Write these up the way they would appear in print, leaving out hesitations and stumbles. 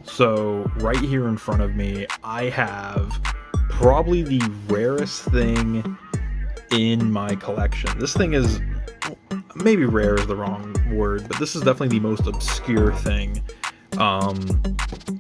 So right here in front of me, I have probably the rarest thing in my collection. This thing is, maybe rare is the wrong word, but this is definitely the most obscure thing.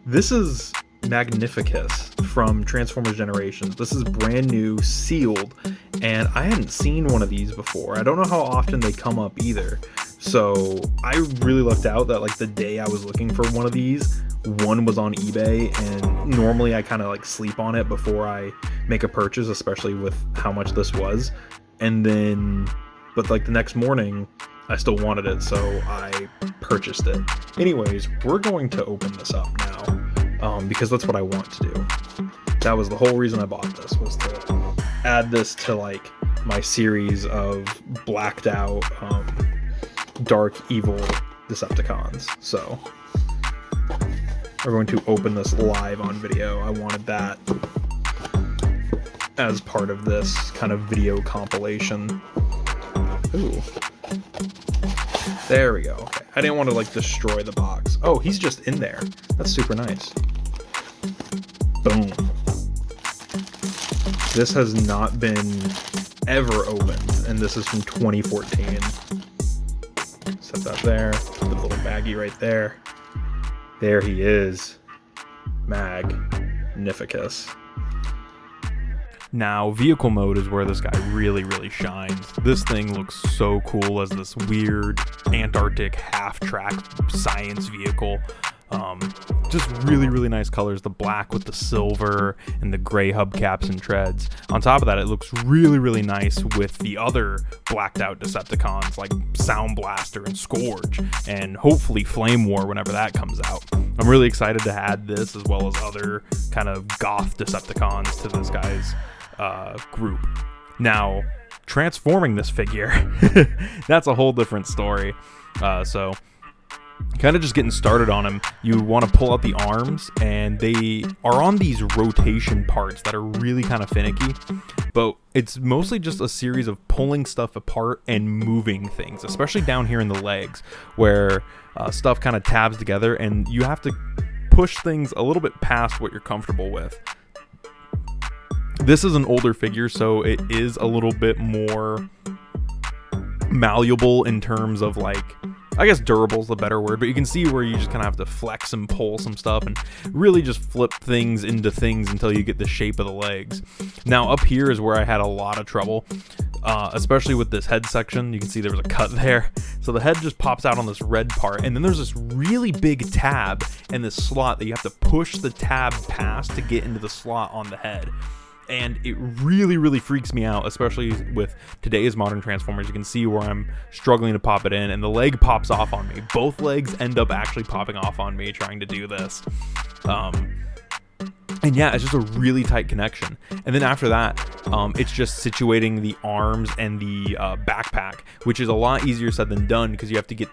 This is Magnificus from Transformers Generations. This is brand new, sealed, and I hadn't seen one of these before. I don't know how often they come up either. So I really lucked out that like the day I was looking for one of these, one was on eBay, and normally I kind of like sleep on it before I make a purchase, especially with how much this was. And then, but like the next morning, I still wanted it, so I purchased it. Anyways, we're going to open this up now, because that's what I want to do. That was the whole reason I bought this, was to add this to like my series of blacked out, dark, evil Decepticons. So we're going to open this live on video. I wanted that as part of this kind of video compilation. Ooh. There we go. Okay. I didn't want to like destroy the box. Oh, he's just in there. That's super nice. Boom. This has not been ever opened, and this is from 2014. Set that there. Put the little baggie right there. There he is. Magnificus. Now, vehicle mode is where this guy really shines. This thing looks so cool as this weird Antarctic half-track science vehicle. Just really nice colors. The black with the silver and the gray hubcaps and treads. On top of that, it looks really nice with the other blacked out Decepticons like Sound Blaster and Scourge, and hopefully Flame War whenever that comes out. I'm really excited to add this as well as other kind of goth Decepticons to this guy's group. Now, transforming this figure, that's a whole different story. So kind of just getting started on him, you want to pull out the arms, and they are on these rotation parts that are really kind of finicky, but it's mostly just a series of pulling stuff apart and moving things, especially down here in the legs where stuff kind of tabs together, and you have to push things a little bit past what you're comfortable with. This is an older figure, so it is a little bit more malleable in terms of like, I guess durable is the better word, but you can see where you just kind of have to flex and pull some stuff and really just flip things into things until you get the shape of the legs. Now up here is where I had a lot of trouble, especially with this head section. You can see there was a cut there. So the head just pops out on this red part, and then there's this really big tab in this slot that you have to push the tab past to get into the slot on the head. And it really freaks me out, especially with today's modern Transformers. You can see where I'm struggling to pop it in, and the leg pops off on me. Both legs end up actually popping off on me trying to do this. And yeah, it's just a really tight connection. And then after that, it's just situating the arms and the backpack, which is a lot easier said than done, because you have to get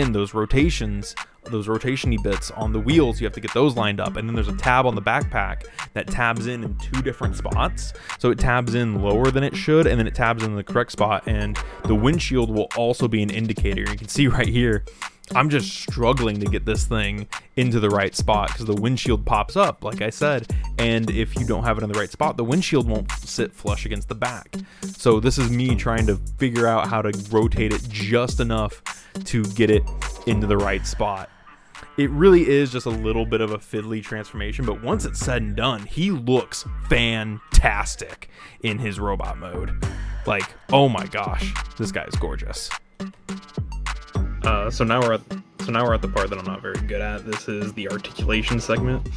those rotation-y bits on the wheels. You have to get those lined up, and then there's a tab on the backpack that tabs in two different spots. So it tabs in lower than it should, and then it tabs in the correct spot, and the windshield will also be an indicator. You can see right here, I'm just struggling to get this thing into the right spot because the windshield pops up, like I said, and if you don't have it in the right spot, the windshield won't sit flush against the back. So this is me trying to figure out how to rotate it just enough to get it into the right spot. It really is just a little bit of a fiddly transformation, but once it's said and done, he looks fantastic in his robot mode. Like, oh my gosh, this guy is gorgeous. So now we're at the part that I'm not very good at. This is the articulation segment.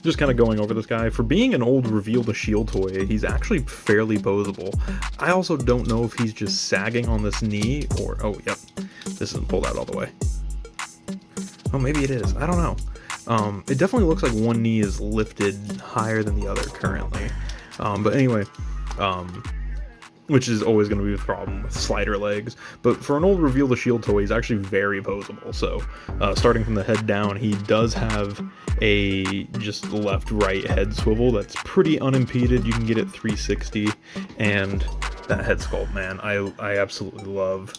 Just kind of going over this guy. For being an old Reveal the Shield toy, he's actually fairly posable. I also don't know if he's just sagging on this knee or... Oh, yep. This isn't pulled out all the way. Oh, maybe it is. I don't know. It definitely looks like one knee is lifted higher than the other currently. But anyway, which is always going to be the problem with slider legs. But for an old Reveal the Shield toy, he's actually very posable. So starting from the head down, he does have a just left-right head swivel that's pretty unimpeded. You can get it 360, and that head sculpt, man, I absolutely love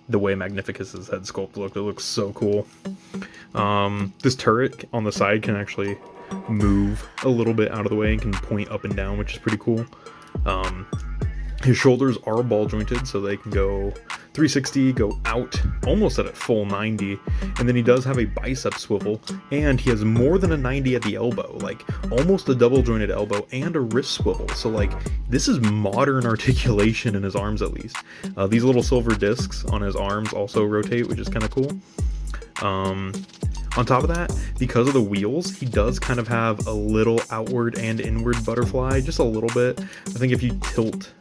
the way Magnificus's head sculpt looked. It looks so cool. This turret on the side can actually move a little bit out of the way and can point up and down, which is pretty cool. His shoulders are ball jointed, so they can go 360, go out almost at a full 90, and then he does have a bicep swivel, and he has more than a 90 at the elbow, like almost a double jointed elbow and a wrist swivel. So like, this is modern articulation in his arms at least. These little silver discs on his arms also rotate, which is kind of cool. On top of that, because of the wheels, he does kind of have a little outward and inward butterfly, just a little bit. I think if you tilt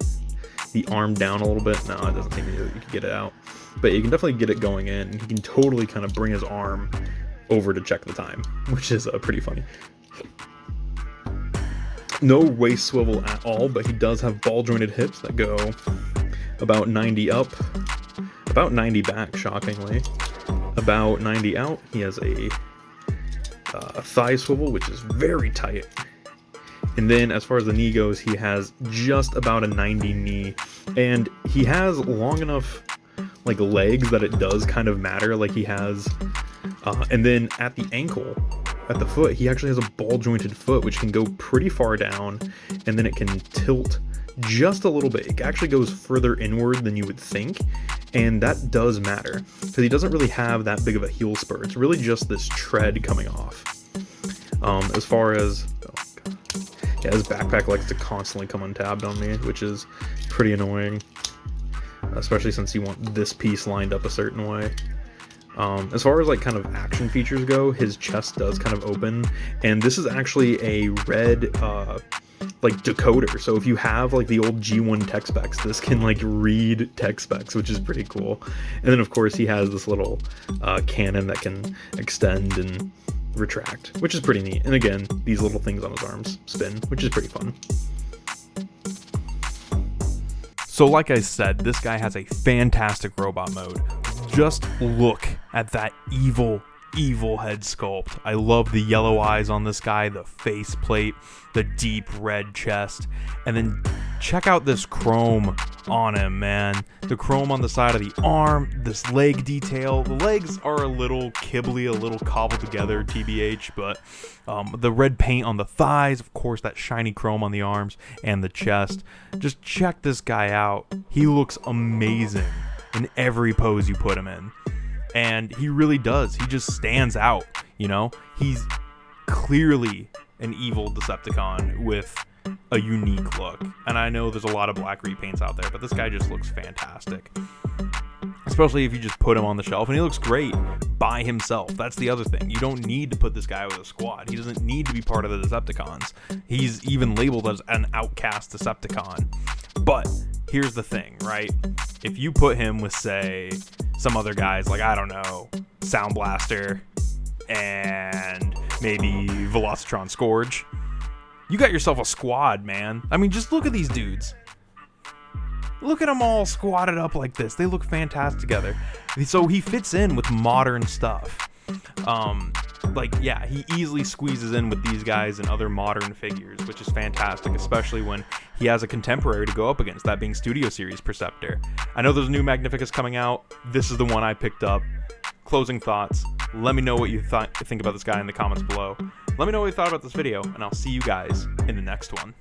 the arm down a little bit, no, it doesn't think you can get it out, but you can definitely get it going in. He can totally kind of bring his arm over to check the time, which is pretty funny. No waist swivel at all, but he does have ball jointed hips that go about 90 up, about 90 back, shockingly, about 90 out. He has a thigh swivel, which is very tight. And then as far as the knee goes, he has just about a 90 knee, and he has long enough like legs that it does kind of matter. Like he has, and then at the ankle, at the foot, he actually has a ball jointed foot, which can go pretty far down, and then it can tilt just a little bit. It actually goes further inward than you would think, and that does matter because he doesn't really have that big of a heel spur. It's really just this tread coming off. As far as, yeah, his backpack likes to constantly come untabbed on me, which is pretty annoying, especially since you want this piece lined up a certain way. As far as like kind of action features go, his chest does kind of open, and this is actually a red like decoder. So if you have like the old G1 tech specs, this can like read tech specs, which is pretty cool. And then of course he has this little cannon that can extend and retract, which is pretty neat. And again, these little things on his arms spin, which is pretty fun. So like I said, this guy has a fantastic robot mode. Just look at that evil head sculpt. I love the yellow eyes on this guy, the face plate, the deep red chest, and then check out this chrome on him, man. The chrome on the side of the arm, this leg detail. The legs are a little kibbly, a little cobbled together, TBH, but the red paint on the thighs, of course, that shiny chrome on the arms and the chest. Just check this guy out. He looks amazing in every pose you put him in. And he really does. He just stands out, you know? He's clearly an evil Decepticon with a unique look. And I know there's a lot of black repaints out there, but this guy just looks fantastic. Especially if you just put him on the shelf, and he looks great by himself. That's the other thing. You don't need to put this guy with a squad. He doesn't need to be part of the Decepticons. He's even labeled as an outcast Decepticon. But here's the thing, right? If you put him with, say, some other guys, like, I don't know, Sound Blaster and maybe Velocitron Scourge, you got yourself a squad, man. I mean, just look at these dudes. Look at them all squatted up like this. They look fantastic together. So he fits in with modern stuff. Like, yeah, he easily squeezes in with these guys and other modern figures, which is fantastic, especially when he has a contemporary to go up against, that being Studio Series Perceptor. I know there's a new Magnificus coming out. This is the one I picked up. Closing thoughts. Let me know what you think about this guy in the comments below. Let me know what you thought about this video, and I'll see you guys in the next one.